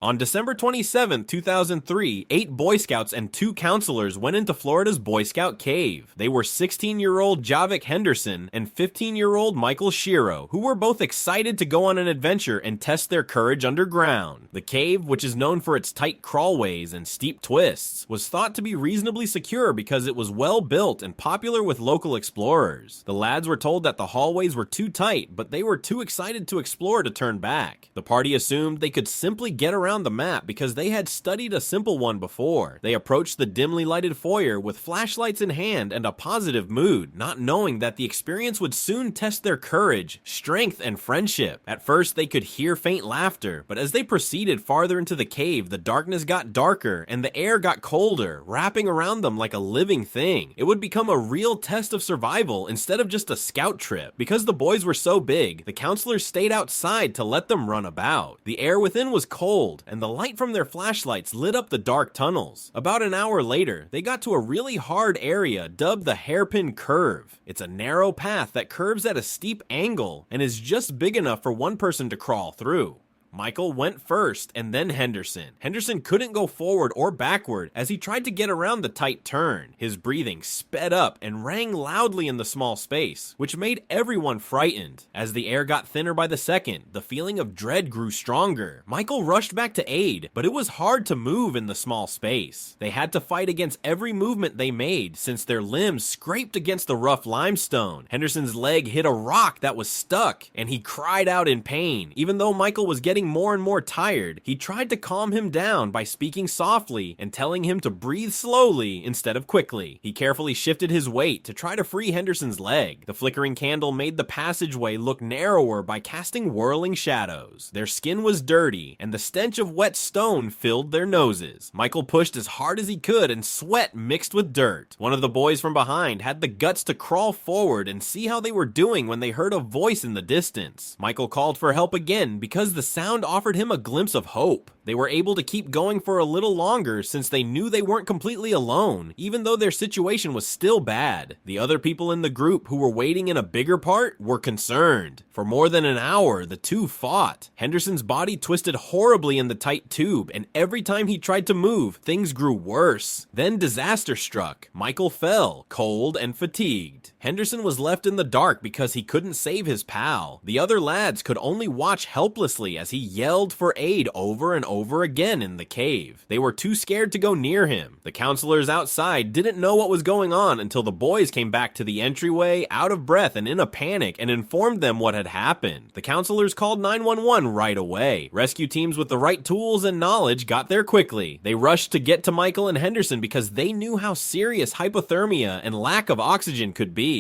On December 27, 2003, 8 Boy Scouts and 2 counselors went into Florida's Boy Scout cave. They were 16-year-old Javik Henderson and 15-year-old Michael Shiro, who were both excited to go on an adventure and test their courage underground. The cave, which is known for its tight crawlways and steep twists, was thought to be reasonably secure because it was well built and popular with local explorers. The lads were told that the hallways were too tight, but they were too excited to explore to turn back. The party assumed they could simply get around the map because they had studied a simple one before. They approached the dimly lighted foyer with flashlights in hand and a positive mood, not knowing that the experience would soon test their courage, strength, and friendship. At first, they could hear faint laughter, but as they proceeded farther into the cave, the darkness got darker and the air got colder, wrapping around them like a living thing. It would become a real test of survival instead of just a scout trip. Because the boys were so big, the counselors stayed outside to let them run about. The air within was cold, and the light from their flashlights lit up the dark tunnels. About an hour later, they got to a really hard area dubbed the Hairpin Curve. It's a narrow path that curves at a steep angle and is just big enough for one person to crawl through. Michael went first and then Henderson. Henderson couldn't go forward or backward as he tried to get around the tight turn. His breathing sped up and rang loudly in the small space, which made everyone frightened. As the air got thinner by the second, the feeling of dread grew stronger. Michael rushed back to aid, but it was hard to move in the small space. They had to fight against every movement they made since their limbs scraped against the rough limestone. Henderson's leg hit a rock that was stuck, and he cried out in pain. Even though Michael was getting more and more tired, he tried to calm him down by speaking softly and telling him to breathe slowly instead of quickly. He carefully shifted his weight to try to free Henderson's leg. The flickering candle made the passageway look narrower by casting whirling shadows. Their skin was dirty, and the stench of wet stone filled their noses. Michael pushed as hard as he could, and sweat mixed with dirt. One of the boys from behind had the guts to crawl forward and see how they were doing when they heard a voice in the distance. Michael called for help again because the sound offered him a glimpse of hope. They were able to keep going for a little longer since they knew they weren't completely alone, even though their situation was still bad. The other people in the group who were waiting in a bigger part were concerned. For more than an hour, the two fought. Henderson's body twisted horribly in the tight tube, and every time he tried to move, things grew worse. Then disaster struck. Michael fell, cold and fatigued. Henderson was left in the dark because he couldn't save his pal. The other lads could only watch helplessly as he yelled for aid over and over again in the cave. They were too scared to go near him. The counselors outside didn't know what was going on until the boys came back to the entryway, out of breath and in a panic, and informed them what had happened. The counselors called 911 right away. Rescue teams with the right tools and knowledge got there quickly. They rushed to get to Michael and Henderson because they knew how serious hypothermia and lack of oxygen could be.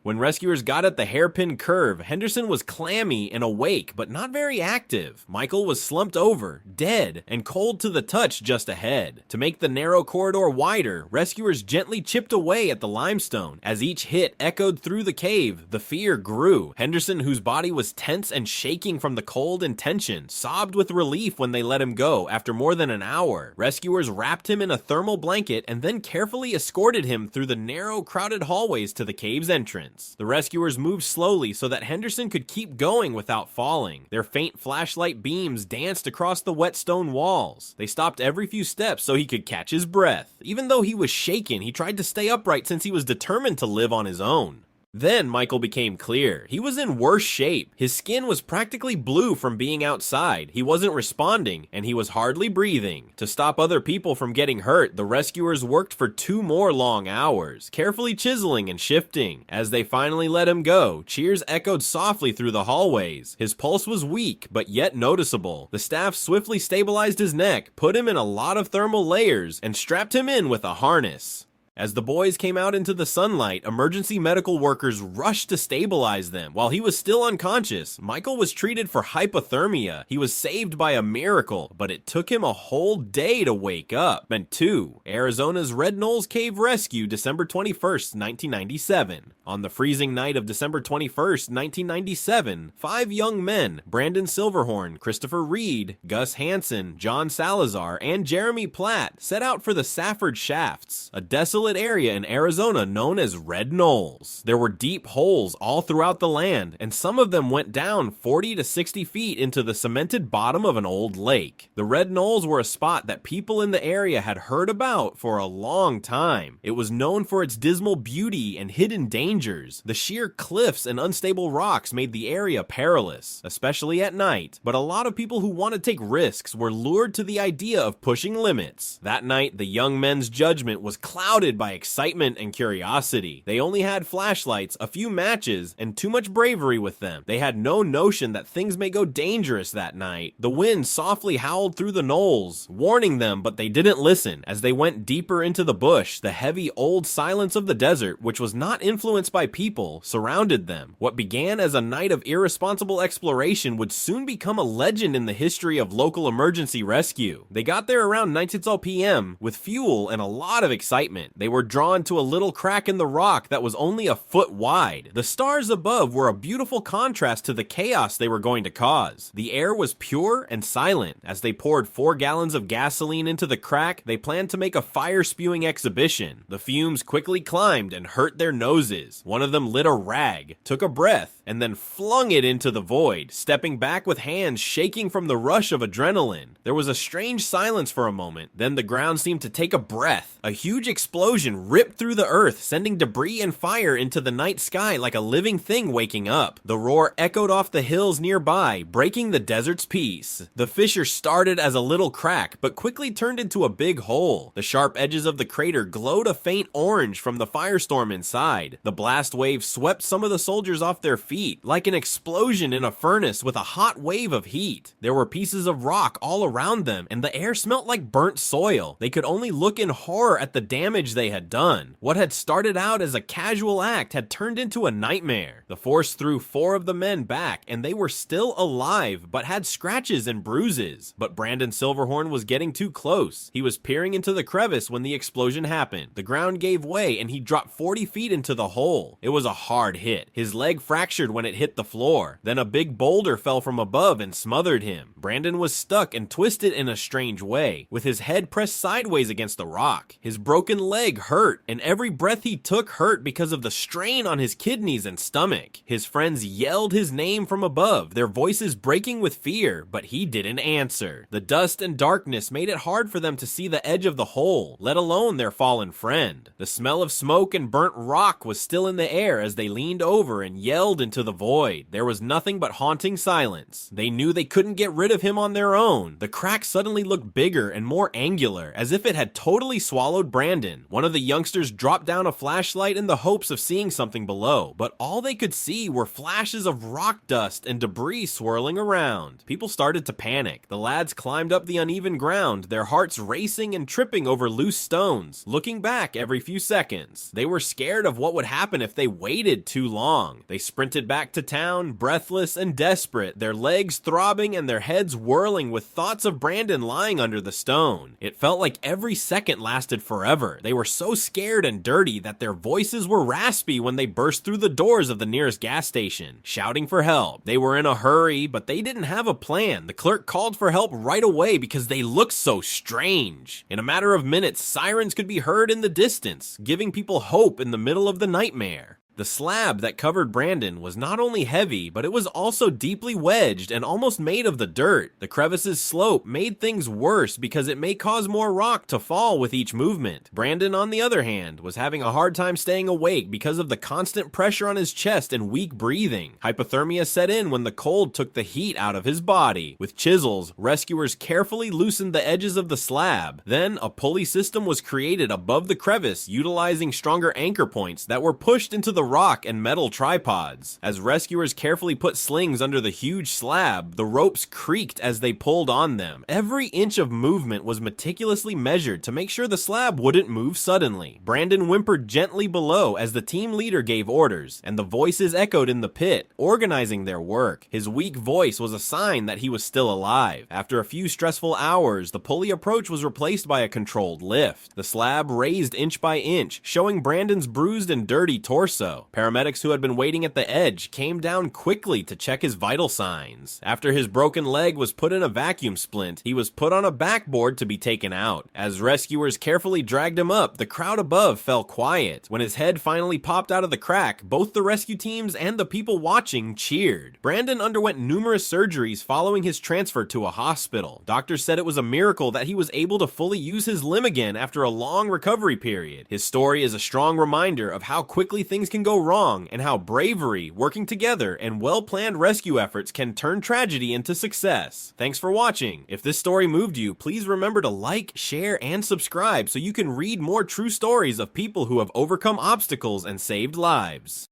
When rescuers got at the Hairpin Curve, Henderson was clammy and awake, but not very active. Michael was slumped over, dead, and cold to the touch just ahead. To make the narrow corridor wider, rescuers gently chipped away at the limestone. As each hit echoed through the cave, the fear grew. Henderson, whose body was tense and shaking from the cold and tension, sobbed with relief when they let him go after more than an hour. Rescuers wrapped him in a thermal blanket and then carefully escorted him through the narrow, crowded hallways to the cave's entrance. The rescuers moved slowly so that Henderson could keep going without falling. Their faint flashlight beams danced across the wet stone walls. They stopped every few steps so he could catch his breath. Even though he was shaken, he tried to stay upright since he was determined to live on his own. Then Michael became clear. He was in worse shape. His skin was practically blue from being outside. He wasn't responding, and he was hardly breathing. To stop other people from getting hurt, the rescuers worked for 2 more long hours, carefully chiseling and shifting. As they finally let him go, cheers echoed softly through the hallways. His pulse was weak, but yet noticeable. The staff swiftly stabilized his neck, put him in a lot of thermal layers, and strapped him in with a harness. As the boys came out into the sunlight, emergency medical workers rushed to stabilize them. While he was still unconscious, Michael was treated for hypothermia. He was saved by a miracle, but it took him a whole day to wake up. And 2. Arizona's Red Knolls Cave Rescue, December 21st, 1997. On the freezing night of December 21st, 1997, 5 young men, Brandon Silverhorn, Christopher Reed, Gus Hansen, John Salazar, and Jeremy Platt, set out for the Safford Shafts, a desolate desolate area in Arizona known as Red Knolls. There were deep holes all throughout the land, and some of them went down 40 to 60 feet into the cemented bottom of an old lake. The Red Knolls were a spot that people in the area had heard about for a long time. It was known for its dismal beauty and hidden dangers. The sheer cliffs and unstable rocks made the area perilous, especially at night, but a lot of people who wanted to take risks were lured to the idea of pushing limits. That night, the young men's judgment was clouded by excitement and curiosity. They only had flashlights, a few matches, and too much bravery with them. They had no notion that things may go dangerous that night. The wind softly howled through the knolls, warning them, but they didn't listen. As they went deeper into the bush, the heavy old silence of the desert, which was not influenced by people, surrounded them. What began as a night of irresponsible exploration would soon become a legend in the history of local emergency rescue. They got there around 9:12 p.m. with fuel and a lot of excitement. They were drawn to a little crack in the rock that was only a foot wide. The stars above were a beautiful contrast to the chaos they were going to cause. The air was pure and silent. As they poured 4 gallons of gasoline into the crack, they planned to make a fire-spewing exhibition. The fumes quickly climbed and hurt their noses. One of them lit a rag, took a breath, and then flung it into the void, stepping back with hands shaking from the rush of adrenaline. There was a strange silence for a moment. Then the ground seemed to take a breath. A huge explosion ripped through the earth, sending debris and fire into the night sky like a living thing waking up. The roar echoed off the hills nearby, breaking the desert's peace. The fissure started as a little crack, but quickly turned into a big hole. The sharp edges of the crater glowed a faint orange from the firestorm inside. The blast wave swept some of the soldiers off their feet, like an explosion in a furnace with a hot wave of heat. There were pieces of rock all around them, and the air smelt like burnt soil. They could only look in horror at the damage they had done. What had started out as a casual act had turned into a nightmare. The force threw 4 of the men back, and they were still alive, but had scratches and bruises. But Brandon Silverhorn was getting too close. He was peering into the crevice when the explosion happened. The ground gave way, and he dropped 40 feet into the hole. It was a hard hit. His leg fractured when it hit the floor. Then a big boulder fell from above and smothered him. Brandon was stuck and twisted in a strange way, with his head pressed sideways against the rock. His broken leg hurt, and every breath he took hurt because of the strain on his kidneys and stomach. His friends yelled his name from above, their voices breaking with fear, but he didn't answer. The dust and darkness made it hard for them to see the edge of the hole, let alone their fallen friend. The smell of smoke and burnt rock was still in the air as they leaned over and yelled into the void. There was nothing but haunting silence. They knew they couldn't get rid of him on their own. The crack suddenly looked bigger and more angular, as if it had totally swallowed Brandon. One of the youngsters dropped down a flashlight in the hopes of seeing something below, but all they could see were flashes of rock dust and debris swirling around. People started to panic. The lads climbed up the uneven ground, their hearts racing and tripping over loose stones, looking back every few seconds. They were scared of what would happen if they waited too long. They sprinted back to town, breathless and desperate, their legs throbbing and their heads whirling with thoughts of Brandon lying under the stone. It felt like every second lasted forever. They were so scared and dirty that their voices were raspy when they burst through the doors of the nearest gas station, shouting for help. They were in a hurry, but they didn't have a plan. The clerk called for help right away because they looked so strange. In a matter of minutes, sirens could be heard in the distance, giving people hope in the middle of the nightmare. The slab that covered Brandon was not only heavy, but it was also deeply wedged and almost made of the dirt. The crevice's slope made things worse because it may cause more rock to fall with each movement. Brandon, on the other hand, was having a hard time staying awake because of the constant pressure on his chest and weak breathing. Hypothermia set in when the cold took the heat out of his body. With chisels, rescuers carefully loosened the edges of the slab. Then, a pulley system was created above the crevice, utilizing stronger anchor points that were pushed into the rock and metal tripods. As rescuers carefully put slings under the huge slab, the ropes creaked as they pulled on them. Every inch of movement was meticulously measured to make sure the slab wouldn't move suddenly. Brandon whimpered gently below as the team leader gave orders, and the voices echoed in the pit, organizing their work. His weak voice was a sign that he was still alive. After a few stressful hours, the pulley approach was replaced by a controlled lift. The slab raised inch by inch, showing Brandon's bruised and dirty torso. though. Paramedics who had been waiting at the edge came down quickly to check his vital signs. After his broken leg was put in a vacuum splint, he was put on a backboard to be taken out. As rescuers carefully dragged him up, the crowd above fell quiet. When his head finally popped out of the crack, both the rescue teams and the people watching cheered. Brandon underwent numerous surgeries following his transfer to a hospital. Doctors said it was a miracle that he was able to fully use his limb again after a long recovery period. His story is a strong reminder of how quickly things can go wrong and how bravery, working together, and well-planned rescue efforts can turn tragedy into success. Thanks for watching. If this story moved you, please remember to like, share, and subscribe so you can read more true stories of people who have overcome obstacles and saved lives.